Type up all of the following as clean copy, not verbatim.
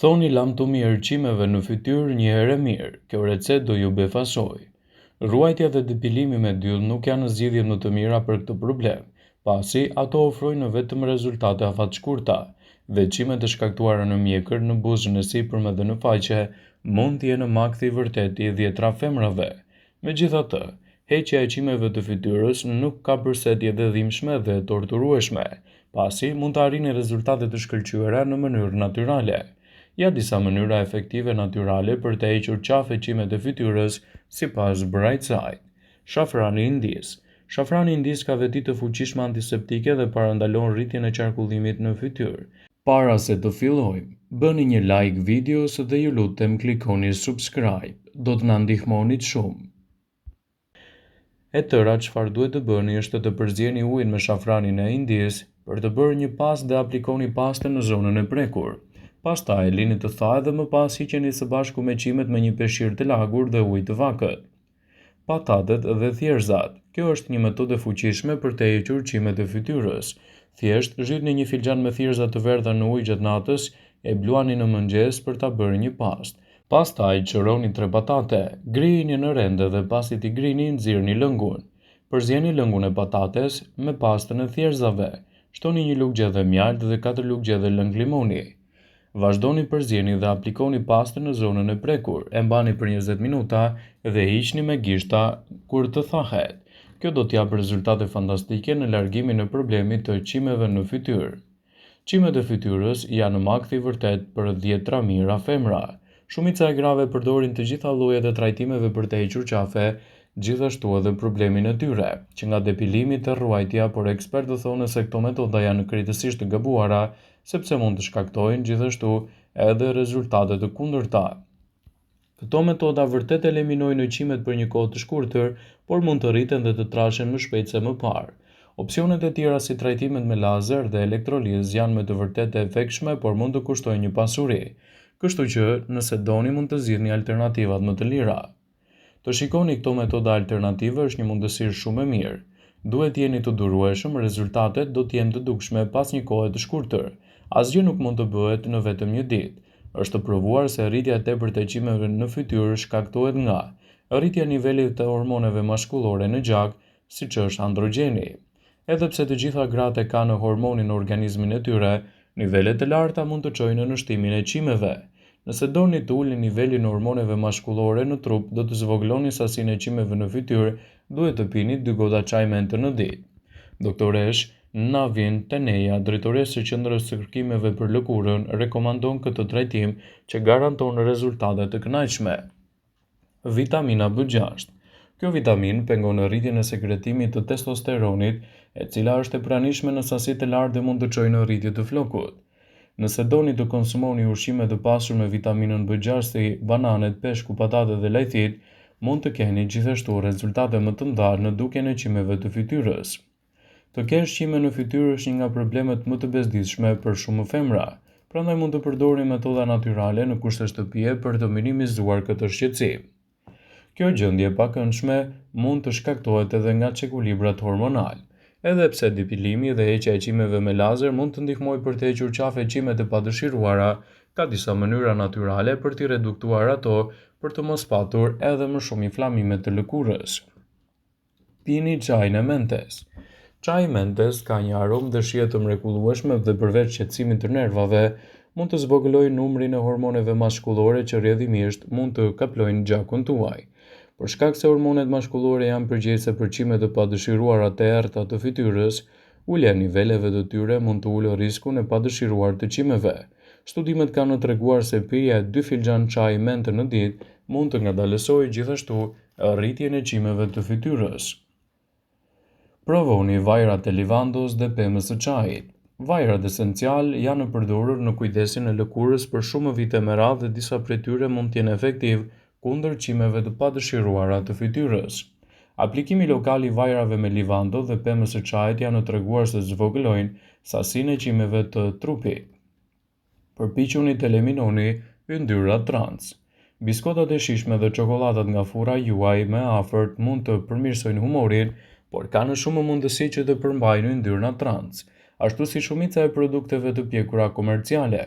Thoni lamtumi e erëqimeve në fytyrë një herë e mirë, kjo recetë do ju befasoj. Ruajtja dhe depilimi me dyll nuk janë zgjidhjet më të mira për këtë problem, pasi ato ofrojnë vetëm rezultate afatshkurta. Veçimet e shkaktuara në mjekër, në buzën e sipërme dhe në faqe mund të jenë makthi i vërtet i 10 femrave. Megjithatë, heqja e çimeve të fytyrës nuk ka përsetje dhe dhimbshme dhe torturueshme, pasi mund të arrini rezultate të shkëlqyera në mënyrë natyrale. Ja disa mënyra efektive natyrale për të hequr qafe qimet e fytyrës sipas Brightside. Shafrani indis. Shafrani indis ka veti të fuqishme antiseptike dhe parandalon rritjen e qarkullimit në fytyrë. Para se të fillojmë, bëni një like videos dhe ju lutem klikoni subscribe. Do të na ndihmonit shumë. E tëra çfarë duhet të bëni është të përzieni ujin me shafranin e indis për të bërë një pastë dhe aplikoni pastën në zonën e prekur. Pastaj lini të thajë dhe më pas hiqeni së bashku me qimet me një peshqir të lagur dhe ujë të vakët. Patatet dhe thjerëzat. Kjo është një metodë fuqishme për të hequr qimet e fytyrës. Thjesht zhytni një filxhan me thjerëza të verdha në ujë gjatë natës e bluani në mëngjes për ta bërë një pastë. Pastaj çoroni 3 patate, grijini në rende dhe pasi t'i grini nxirrni lëngun. Përzieni lëngun e patates me pastën e thjerëzave. Shtoni një lugë gjedhe mjaltë dhe 4 lugë gjedhe lëng limoni. Vazhdoni përzieni dhe aplikoni pastën në zonën e prekur, e mbani për 20 minuta dhe hiqni me gishta kur të thahet. Kjo do t'japë rezultate fantastike në largimin e problemit të çimeve në fytyrë. Qimet e fytyrës janë makth i vërtet për 10 mijëra femra. Shumica e grave përdorin të gjitha llojet e trajtimeve për të hequr qafe, gjithashtu edhe problemin e tyre, që nga depilimi të ruajtja, por ekspertët thonë se këto metoda janë krejtësisht të gabuara, sepse mund të shkaktojnë gjithashtu edhe rezultate të kundërta. Këto metoda vërtet eliminojnë qimet për një kohë të shkurtër, por mund të rriten dhe të trashen më shpejt se më parë. Opsionet e tjera si trajtimet me lazer dhe elektrolizë janë me të vërtetë e efektshme, por mund të kushtojnë një pasuri. Kështu që, nëse doni, mund të zgjidhni alternativat më të lira. Të shikoni këto metoda alternative është një mundësi shumë e mirë. Duhet jeni të durueshëm, rezultatet do të jenë të dukshme pas një kohe të shkurtër. Asgjë nuk mund të bëhet në vetëm një ditë. Është provuar se rritja e tepërt e çimeve në fytyrë shkaktohet nga rritja e nivelit të hormoneve maskullore në gjak, siç është androgjeni. Edhe pse të gjitha gratë kanë hormonin në organizmin e tyre, nivelet e larta mund të çojnë në shtimin e çimeve. Nëse doni të ulni nivelin e hormoneve maskullore në trup, do të zvogloni sasinë e çimeve në fytyrë, duhet të pini 2 gota çaj mente në ditë. Doktoresh Navin Teneja, drejtoresë së Qendrës së Kërkimeve për Lëkurën, rekomandon këtë trajtim që garanton rezultate të kënaqshme. Vitamina B6. Kjo vitaminë pengon rritjen e sekretimit të testosteronit, e cila është e pranishme në sasi të lartë dhe mund të çojë në rritje të flokut. Nëse doni të konsumoni ushqime të pasur me vitaminën B6 si bananet, peshku, patatet dhe lajthit, mund të keni gjithashtu rezultate më të ndarë në dukjen e çimeve të fytyrës. Të kesh çime në fytyrë është një nga problemet më të bezdisshme për shumë femra, prandaj mund të përdorni metoda natyrale në kushte shtëpie për të minimizuar këtë shqetësim. Kjo gjendje e pakëndshme mund të shkaktohet edhe nga çekuilibrat hormonal. Edhe pse depilimi dhe heqja e çimeve me lazer mund të ndihmojë për të hequr qafe qimet e padëshiruara, ka disa mënyra natyrale për t'i reduktuar ato për të mos patur edhe më shumë inflamime të lëkurës. Pini çajin e mentes. Çaji mentes ka një aromë dhe shije të mrekullueshme dhe përveç shqetësimit të nervave, mund të zvogëlojë numrin e hormoneve maskullore që rrjedhimisht mund të kaplojnë gjakun tuaj. Për shkak se hormonet maskullore janë përgjegjëse për qimet e padëshiruara të errëta të fytyrës, ulja e niveleve të tyre mund të ulë riskun e padëshiruar të qimeve. Studimet kanë treguar se pirja e 2 filxhan çaji mente në ditë mund të ngadalësojë gjithashtu rritjen e qimeve të fytyrës. Provoni vajrat e livandos dhe pemës së çajit. Vajrat esencial janë përdorur në kujdesin e lëkurës për shumë vite me radhë dhe disa prej tyre mund të jenë efektiv kundër çimeve të padëshiruara të fytyrës. Aplikimi lokal i vajrave me livando dhe pemës së çajit janë treguar se zvogëlojnë sasinë e çimeve të trupit. Përpiquni të eliminoni yndyrat trans. Biskotat e shijshme dhe çokolladat nga furra juaj me afërt mund të përmirësojnë humorin, por kanë shumë mundësi që të përmbajnë yndyrna trans, ashtu si shumica e produkteve të pjekura komerciale.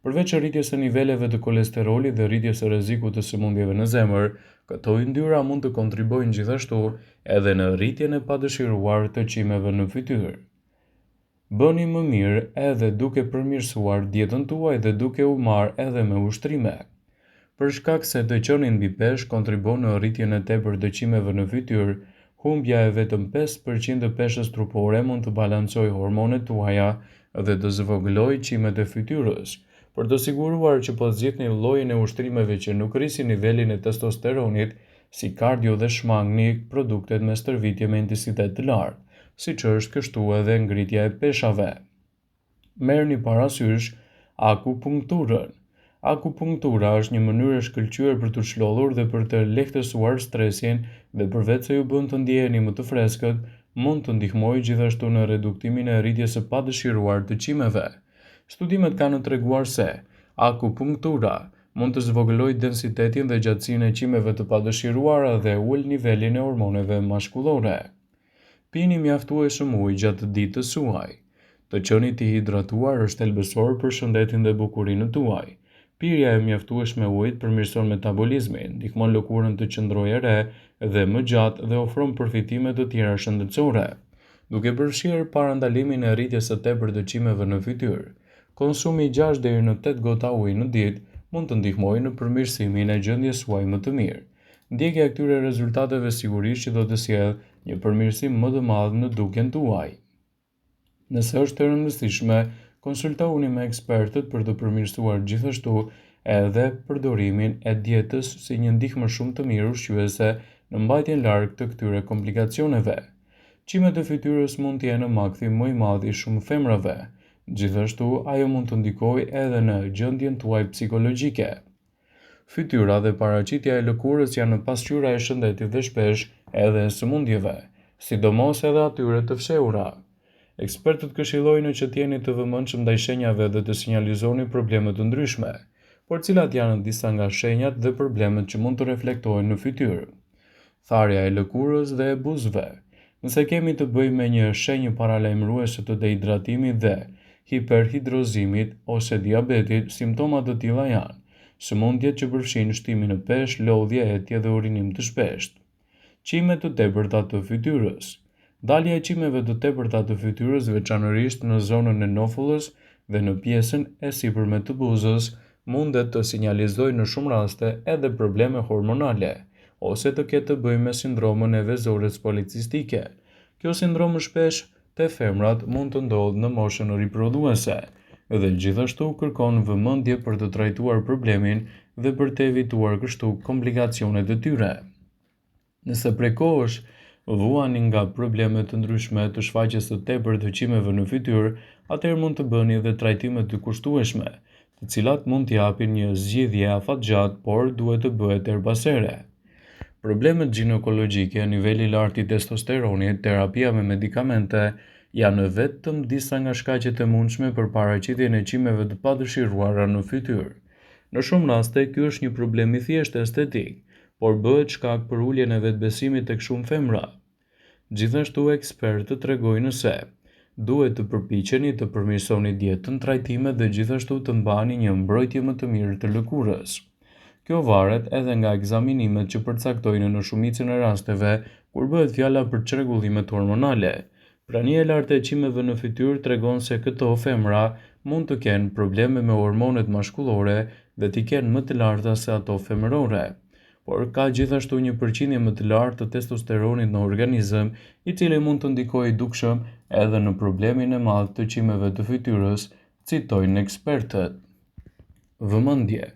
Përveç rritjes së niveleve të kolesterolit dhe rritjes së rrezikut të sëmundjeve në zemër, këto yndyrra mund të kontribuojnë gjithashtu edhe në rritjen e padëshiruar të çimeve në fytyrë. Bëni më mirë edhe duke përmirësuar dietën tuaj dhe duke u marrë edhe me ushtrime. Për shkak se të qeni mbi peshë kontribon në rritjen e tepërt të çimeve në fytyrë, humbja e vetëm 5% të peshës trupore mund të balancojë hormonet tuaja dhe të zvogëlojë çimet e fytyrës. Për të siguruar që po zgjidhni llojin e ushtrimeve që nuk rrisin nivelin e testosteronit, si kardio dhe shmangni produktet me stërvitje me intensitet të lartë, siç është kështu edhe ngritja e peshave. Merrni parasysh akupunkturën. Akupunktura është një mënyrë e shkëlqyer për të shlollur dhe për të lehtësuar stresin dhe përveç se ju bën të ndjeheni më të freskët, mund të ndihmojë gjithashtu në reduktimin e rritjes së padëshiruar të çimeve. Studimet kanë treguar se akupunktura mund të zvogëlojë densitetin dhe gjatësinë e çimeve të padëshiruara dhe ul nivelin e hormoneve mashkullore. Pini mjaftueshëm ujë gjatë ditës suaj. Të qeni të hidratuar është thelbësor për shëndetin dhe bukurinë tuaj. Pirja e mjaftueshme e ujit përmirëson metabolizmin, ndihmon lëkurën të qëndrojë re dhe më gjatë dhe ofron përfitime të tjera shëndetësore. Duke përfshirë parandalimin e rritjes së tepërt të çimeve në fytyrë, konsumi 6 deri në 8 gota ujë në ditë mund të ndihmojë në përmirësimin e gjendjes suaj më të mirë. Ndjekja e këtyre rezultateve sigurisht që do të sjellë një përmirësim më të madh në dukjen tuaj. Nëse është e rëndësishme, konsultohuni me ekspertët për të përmirësuar gjithashtu edhe përdorimin e dietës si një ndihmë shumë të mirë ushqyese në mbajtjen larg të këtyre komplikacioneve. Çimet e fytyrës mund të jenë makthim më i madh i shumë femrave. Gjithashtu, ajo mund të ndikojë edhe në gjendjen tuaj psikologjike. Fytyra dhe paraqitja e lëkurës janë pasqyra e shëndetit dhe shpesh edhe e sëmundjeve, sidomos edhe atyre të fshehura. Ekspertët këshillojnë që të jeni të vëmendshëm ndaj shenjave dhe të sinjalizoni probleme të ndryshme, por cilat janë disa nga shenjat dhe problemet që mund të reflektohen në fytyrë. Tharja e lëkurës dhe e buzëve. Nëse kemi të bëjmë me një shenjë paralajmëruese të dehidratimit dhe hiperhidrozimit ose diabetit, simptomat të tilla janë sëmundjet që përfshijnë shtimin në peshë, lodhje, etje dhe urinim të shpeshtë. Çime të tepërta të fytyrës. Dalja e çimeve të tepërta të fytyrës, veçanërisht në zonën e nofullës dhe në pjesën e sipërme të buzës, mundet të sinjalizojë në shumë raste edhe probleme hormonale, ose të ketë të bëjë me sindromën e vezores policistike. Kjo sindrom shpesh te femrat mund të ndodhë në moshën riprodhuese dhe gjithashtu kërkon vëmendje për të trajtuar problemin dhe për të evituar kështu komplikacionet e tyre. Nëse prej kohësh vuani nga probleme të ndryshme të shfaqjes së tepërt të çimeve në fytyrë, atëherë mund të bëni edhe trajtime të kushtueshme, të cilat mund t'i japin një zgjidhje afatgjatë, por duhet të bëhet herbasere. Problemet ginekologjike, niveli i lartë i testosteronit, terapia me medikamente janë vetëm disa nga shkaqet e mundshme për paraqitjen e çimeve të padëshiruara në fytyrë. Në shumë raste, ky është një problem i thjeshtë estetik, por bëhet shkak për uljen e vetbesimit tek shumë femra. Gjithashtu, ekspertët tregojnë se duhet të përpiqeni të përmirësoni dietën, trajtimet dhe gjithashtu të mbani një mbrojtje më të mirë të lëkurës. Kjo varet edhe nga ekzaminimet që përcaktojnë në shumicën e rasteve kur bëhet fjala për çrregullimet hormonale. Prania e lartë e çimeve në fytyrë tregon se këto femra mund të kenë probleme me hormonet mashkullore dhe t'i kenë më të larta se ato femërore. Por ka gjithashtu një përqindje më të lartë të testosteronit në organizëm, i cili mund të ndikojë dukshëm edhe në problemin e madh të çimeve të fytyrës, citojnë ekspertët. Vëmendje.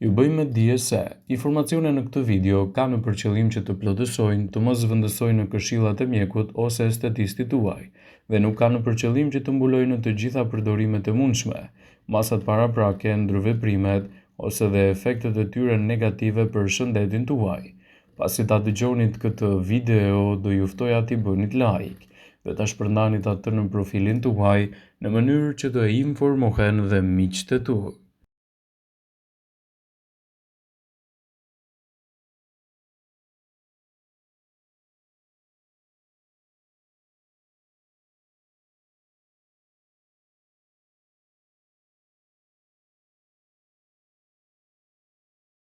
Ju bëjmë dije se informacionet në këtë video kanë për qëllim që të plotësojnë, të mos zëvendësojnë në këshillat e mjekut ose estetistit tuaj, dhe nuk kanë për qëllim që të mbulojnë të gjitha përdorimet e mundshme, masat paraprake, ndërveprimet ose dhe efektet e tyre negative për shëndetin tuaj. Pasi ta dëgjoni këtë video, do ju ftoja t'i bënit like dhe ta shpërndanit atë në profilin tuaj në mënyrë që të informohen dhe miqtë tu.